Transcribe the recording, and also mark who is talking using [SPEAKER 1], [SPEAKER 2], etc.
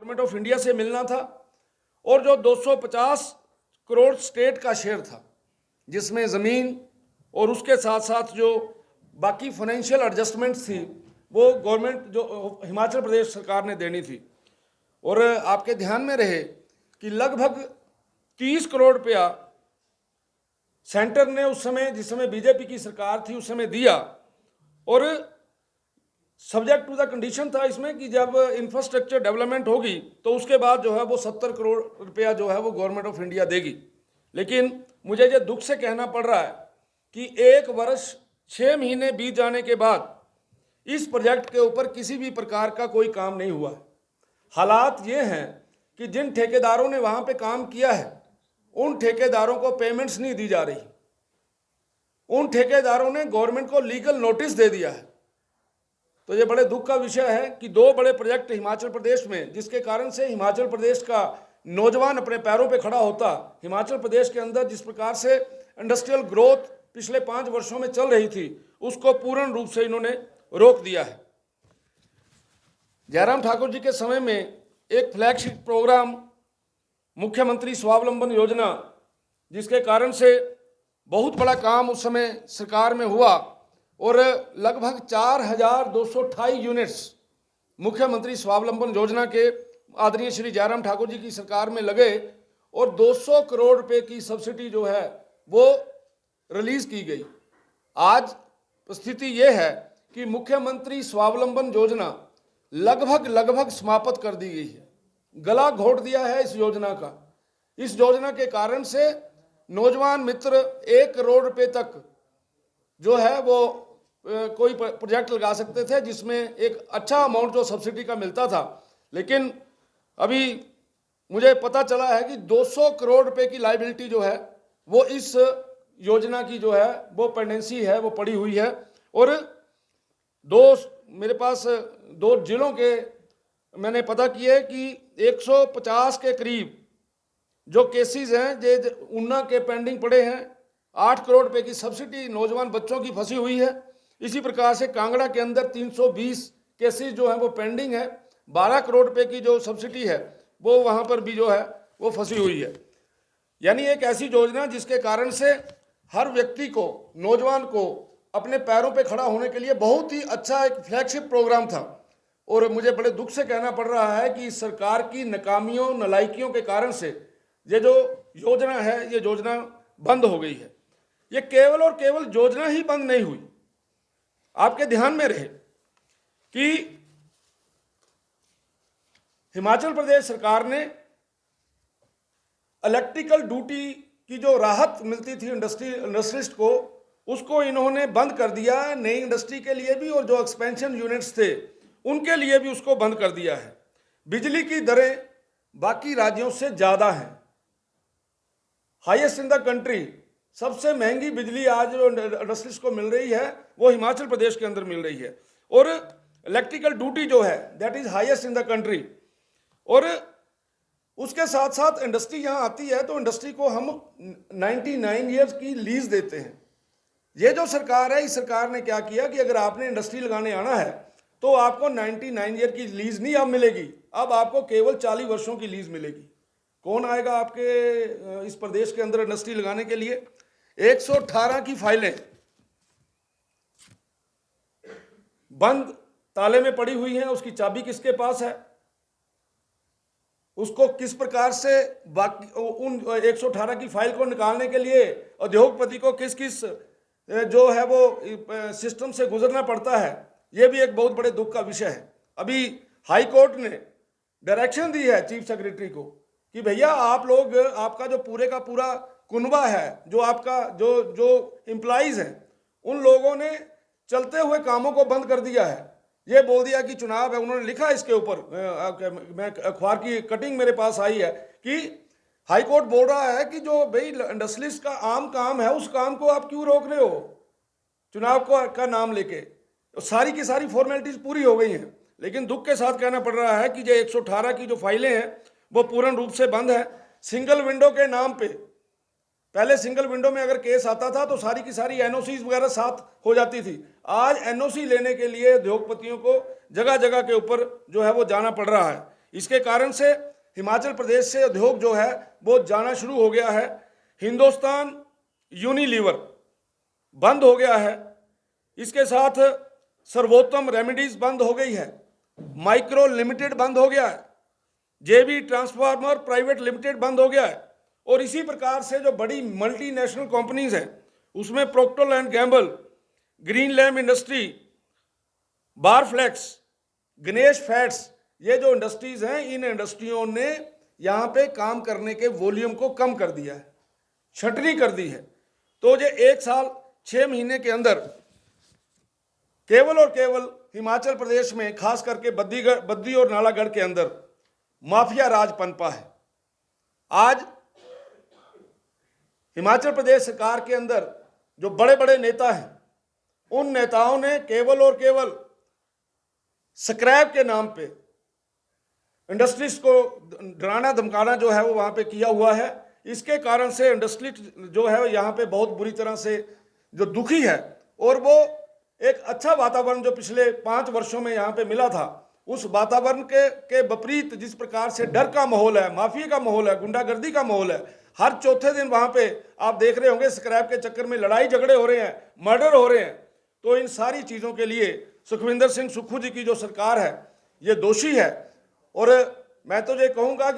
[SPEAKER 1] Government of India से मिलना था, और जो 250 करोड़ स्टेट का शेयर था, जिसमें ज़मीन और उसके साथ साथ जो बाकी फाइनेंशियल एडजस्टमेंट्स थी वो गवर्नमेंट जो हिमाचल प्रदेश सरकार ने देनी थी। और आपके ध्यान में रहे कि लगभग 30 करोड़ रुपया सेंटर ने उस समय, जिस समय बीजेपी की सरकार थी उस समय दिया, और सब्जेक्ट टू द कंडीशन था इसमें कि जब इंफ्रास्ट्रक्चर डेवलपमेंट होगी तो उसके बाद जो है वो 70 करोड़ रुपया जो है वो गवर्नमेंट ऑफ इंडिया देगी। लेकिन मुझे ये दुख से कहना पड़ रहा है कि 1 वर्ष 6 महीने बीत जाने के बाद इस प्रोजेक्ट के ऊपर किसी भी प्रकार का कोई काम नहीं हुआ है। हालात ये हैं कि जिन ठेकेदारों ने वहाँ पे काम किया है उन ठेकेदारों को पेमेंट्स नहीं दी जा रही, उन ठेकेदारों ने गवर्नमेंट को लीगल नोटिस दे दिया है। तो ये बड़े दुख का विषय है कि 2 बड़े प्रोजेक्ट हिमाचल प्रदेश में, जिसके कारण से हिमाचल प्रदेश का नौजवान अपने पैरों पे खड़ा होता, हिमाचल प्रदेश के अंदर जिस प्रकार से इंडस्ट्रियल ग्रोथ पिछले 5 वर्षों में चल रही थी उसको पूर्ण रूप से इन्होंने रोक दिया है। जयराम ठाकुर जी के समय में एक फ्लैगशिप प्रोग्राम मुख्यमंत्री स्वावलंबन योजना, जिसके कारण से बहुत बड़ा काम उस समय सरकार में हुआ और लगभग 4228 यूनिट्स मुख्यमंत्री स्वावलंबन योजना के आदरणीय श्री जयराम ठाकुर जी की सरकार में लगे, और 200 करोड़ रुपए की सब्सिडी जो है वो रिलीज की गई। आज स्थिति ये है कि मुख्यमंत्री स्वावलंबन योजना लगभग समाप्त कर दी गई है, गला घोट दिया है इस योजना का। इस योजना के कारण से नौजवान मित्र 1 करोड़ रुपए तक जो है वो कोई प्रोजेक्ट लगा सकते थे, जिसमें एक अच्छा अमाउंट जो सब्सिडी का मिलता था। लेकिन अभी मुझे पता चला है कि 200 करोड़ रुपए की लायबिलिटी जो है वो इस योजना की जो है वो पेंडेंसी है, वो पड़ी हुई है। और मेरे पास 2 जिलों के मैंने पता किए कि 150 के करीब जो केसेस हैं जे ऊना के पेंडिंग पड़े हैं। 8 करोड़ रुपए की सब्सिडी नौजवान बच्चों की फंसी हुई है। इसी प्रकार से कांगड़ा के अंदर 320 केसेस जो हैं वो पेंडिंग है। 12 करोड़ रुपए की जो सब्सिडी है वो वहाँ पर भी जो है वो फंसी हुई है। यानी एक ऐसी योजना जिसके कारण से हर व्यक्ति को, नौजवान को अपने पैरों पे खड़ा होने के लिए बहुत ही अच्छा एक फ्लैगशिप प्रोग्राम था। और मुझे बड़े दुख से कहना पड़ रहा है कि सरकार की नाकामियों, नालायकियों के कारण से ये जो योजना है ये योजना बंद हो गई है। ये केवल और केवल योजना ही बंद नहीं हुई। आपके ध्यान में रहे कि हिमाचल प्रदेश सरकार ने इलेक्ट्रिकल ड्यूटी की जो राहत मिलती थी इंडस्ट्रियलिस्ट को, उसको इन्होंने बंद कर दिया। नई इंडस्ट्री के लिए भी और जो एक्सपेंशन यूनिट्स थे उनके लिए भी उसको बंद कर दिया है। बिजली की दरें बाकी राज्यों से ज़्यादा हैं, हाईएस्ट इन द कंट्री। सबसे महंगी बिजली आज जो इंडस्ट्रीज को मिल रही है वो हिमाचल प्रदेश के अंदर मिल रही है। और इलेक्ट्रिकल ड्यूटी जो है that is highest in the country. और उसके साथ साथ इंडस्ट्री यहाँ आती है तो इंडस्ट्री को हम 99 ईयर्स की लीज देते हैं। ये जो सरकार है, इस सरकार ने क्या किया कि अगर आपने इंडस्ट्री लगाने आना है तो आपको 99 ईयर की लीज नहीं अब मिलेगी, अब आपको केवल 40 वर्षों की लीज मिलेगी। कौन आएगा आपके इस प्रदेश के अंदर इंडस्ट्री लगाने के लिए? 118 की फाइलें बंद ताले में पड़ी हुई हैं, उसकी चाबी किसके पास है? उसको किस प्रकार से बाकी उन 118 की फाइल को निकालने के लिए उद्योगपति को किस किस जो है वो सिस्टम से गुजरना पड़ता है, ये भी एक बहुत बड़े दुख का विषय है। अभी हाई कोर्ट ने डायरेक्शन दी है चीफ सेक्रेटरी को कि भैया आप लोग, आपका जो पूरे का पूरा कुनबा है, जो आपका जो एम्प्लॉइज हैं, उन लोगों ने चलते हुए कामों को बंद कर दिया है। ये बोल दिया कि चुनाव है। उन्होंने लिखा इसके ऊपर, मैं अखबार की कटिंग मेरे पास आई है कि हाई कोर्ट बोल रहा है कि जो भाई इंडस्ट्रियलिस्ट का आम काम है उस काम को आप क्यों रोक रहे हो चुनाव का नाम लेके? तो सारी की सारी फॉर्मेलिटीज पूरी हो गई हैं। लेकिन दुख के साथ कहना पड़ रहा है कि जो 118 की जो फाइलें हैं वो पूर्ण रूप से बंद है। सिंगल विंडो के नाम पे, पहले सिंगल विंडो में अगर केस आता था तो सारी की सारी एनओसीज वगैरह साथ हो जाती थी। आज एनओसी लेने के लिए उद्योगपतियों को जगह जगह के ऊपर जो है वो जाना पड़ रहा है। इसके कारण से हिमाचल प्रदेश से उद्योग जो है वो जाना शुरू हो गया है। हिंदुस्तान यूनिलीवर बंद हो गया है, इसके साथ सर्वोत्तम रेमेडीज बंद हो गई है, माइक्रो लिमिटेड बंद हो गया है, जेबी ट्रांसफार्मर प्राइवेट लिमिटेड बंद हो गया है। और इसी प्रकार से जो बड़ी मल्टीनेशनल कंपनीज हैं उसमें Procter and Gamble, green lamp industry, Barflex, Ganesh fats, ये जो इंडस्ट्रीज हैं इन इंडस्ट्रियों ने यहाँ पे काम करने के वॉल्यूम को कम कर दिया है, छटनी कर दी है। तो ये 1 साल 6 महीने के अंदर केवल और केवल हिमाचल प्रदेश में खास करके बद्दी और नालागढ़ के अंदर माफिया राज पनपा है। आज हिमाचल प्रदेश सरकार के अंदर जो बड़े बड़े नेता हैं उन नेताओं ने केवल और केवल स्क्रैप के नाम पे इंडस्ट्रीज को डराना धमकाना जो है वो वहाँ पे किया हुआ है। इसके कारण से इंडस्ट्री जो है यहाँ पे बहुत बुरी तरह से जो दुखी है, और वो एक अच्छा वातावरण जो पिछले 5 वर्षों में यहाँ पे मिला था उस वातावरण के विपरीत जिस प्रकार से डर का माहौल है, माफिया का माहौल है, गुंडागर्दी का माहौल है, हर चौथे दिन वहाँ पे आप देख रहे होंगे स्क्रैप के चक्कर में लड़ाई झगड़े हो रहे हैं, मर्डर हो रहे हैं। तो इन सारी चीज़ों के लिए सुखविंदर सिंह सुक्खू जी की जो सरकार है ये दोषी है। और मैं तो ये कहूँगा कि